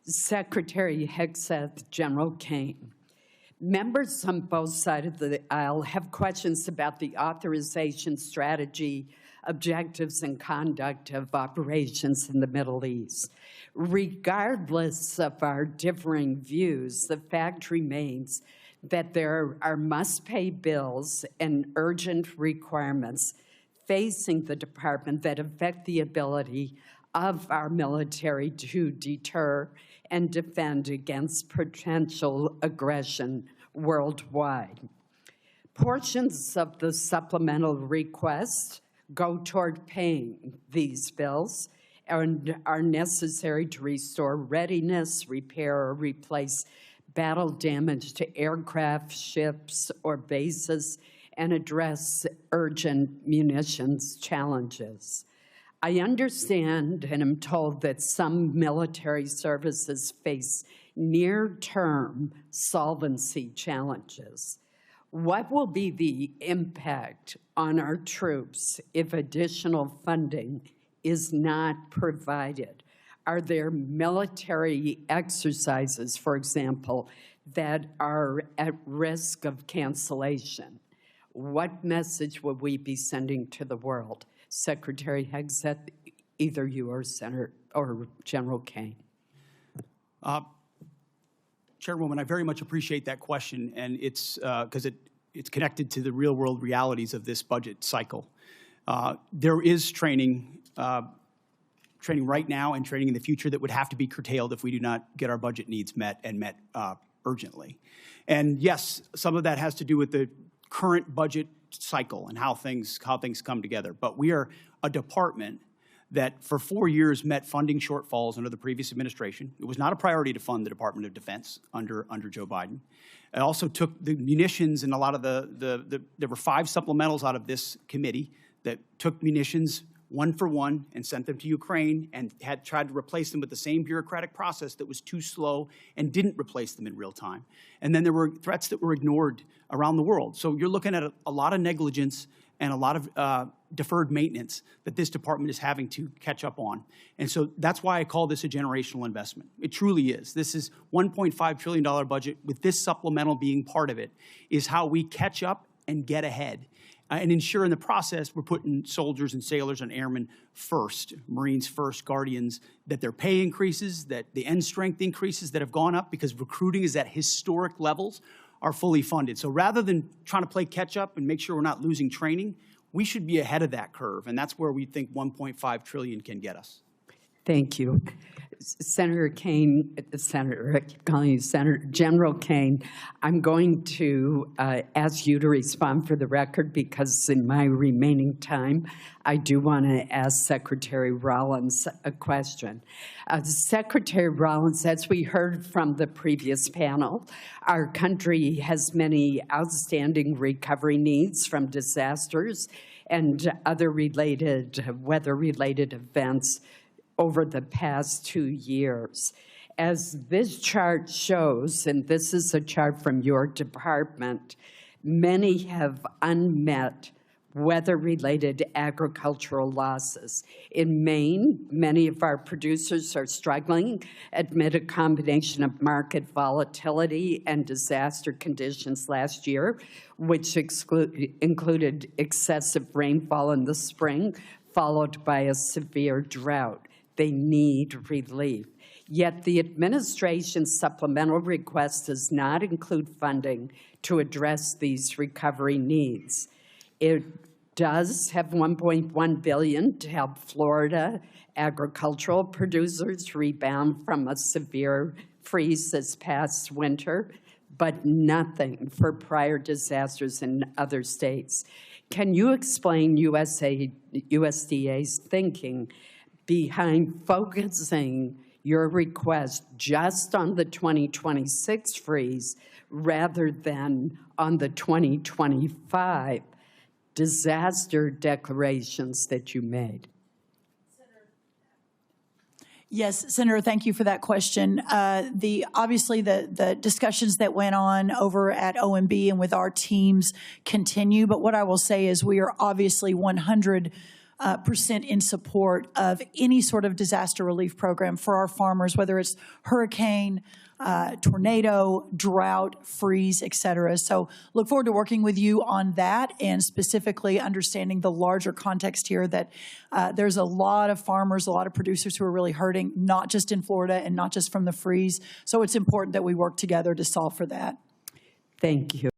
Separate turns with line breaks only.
Secretary Hegseth, General Caine. Members on both sides of the aisle have questions about the authorization strategy, objectives, and conduct of operations in the Middle East. Regardless of our differing views, the fact remains that there are must-pay bills and urgent requirements facing the department that affect the ability of our military to deter and defend against potential aggression worldwide. Portions of the supplemental request go toward paying these bills and are necessary to restore readiness, repair, or replace battle damage to aircraft, ships, or bases, and address urgent munitions challenges. I understand and am told that some military services face near-term solvency challenges. What will be the impact on our troops if additional funding is not provided? Are there military exercises, for example, that are at risk of cancellation? What message will we be sending to the world? Secretary Hegseth, either you or Senator or General Caine.
Chairwoman, I very much appreciate that question, and it's because it's connected to the real-world realities of this budget cycle. There is training right now and training in the future that would have to be curtailed if we do not get our budget needs met and met urgently. And yes, some of that has to do with the current budget cycle and how things come together. But we are a department that for 4 years met funding shortfalls under the previous administration. It was not a priority to fund the Department of Defense under Joe Biden. It also took the munitions and a lot of there were 5 supplementals out of this committee that took munitions one for one and sent them to Ukraine and had tried to replace them with the same bureaucratic process that was too slow and didn't replace them in real time. And then there were threats that were ignored around the world. So you're looking at a lot of negligence and a lot of deferred maintenance that this department is having to catch up on. And so that's why I call this a generational investment. It truly is. This is $1.5 trillion budget with this supplemental being part of it is how we catch up and get ahead. And ensure in the process we're putting soldiers and sailors and airmen first, Marines first, Guardians, that their pay increases, that the end strength increases that have gone up because recruiting is at historic levels are fully funded. So rather than trying to play catch up and make sure we're not losing training, we should be ahead of that curve. And that's where we think $1.5 trillion can get us.
Thank you. Senator Caine, I keep calling you Senator General Caine, I'm going to ask you to respond for the record because in my remaining time, I do want to ask Secretary Rollins a question. Secretary Rollins, as we heard from the previous panel, our country has many outstanding recovery needs from disasters and other weather-related events over the past 2 years. As this chart shows, and this is a chart from your department, many have unmet weather-related agricultural losses. In Maine, many of our producers are struggling amid a combination of market volatility and disaster conditions last year, which included excessive rainfall in the spring, followed by a severe drought. They need relief. Yet the administration's supplemental request does not include funding to address these recovery needs. It does have $1.1 billion to help Florida agricultural producers rebound from a severe freeze this past winter, but nothing for prior disasters in other states. Can you explain USDA's thinking behind focusing your request just on the 2026 freeze rather than on the 2025 disaster declarations that you made?
Yes, Senator, thank you for that question. Obviously, the discussions that went on over at OMB and with our teams continue, but what I will say is we are obviously 100 percent in support of any sort of disaster relief program for our farmers, whether it's hurricane, tornado, drought, freeze, et cetera. So look forward to working with you on that and specifically understanding the larger context here that there's a lot of farmers, a lot of producers who are really hurting, not just in Florida and not just from the freeze. So it's important that we work together to solve for that.
Thank you.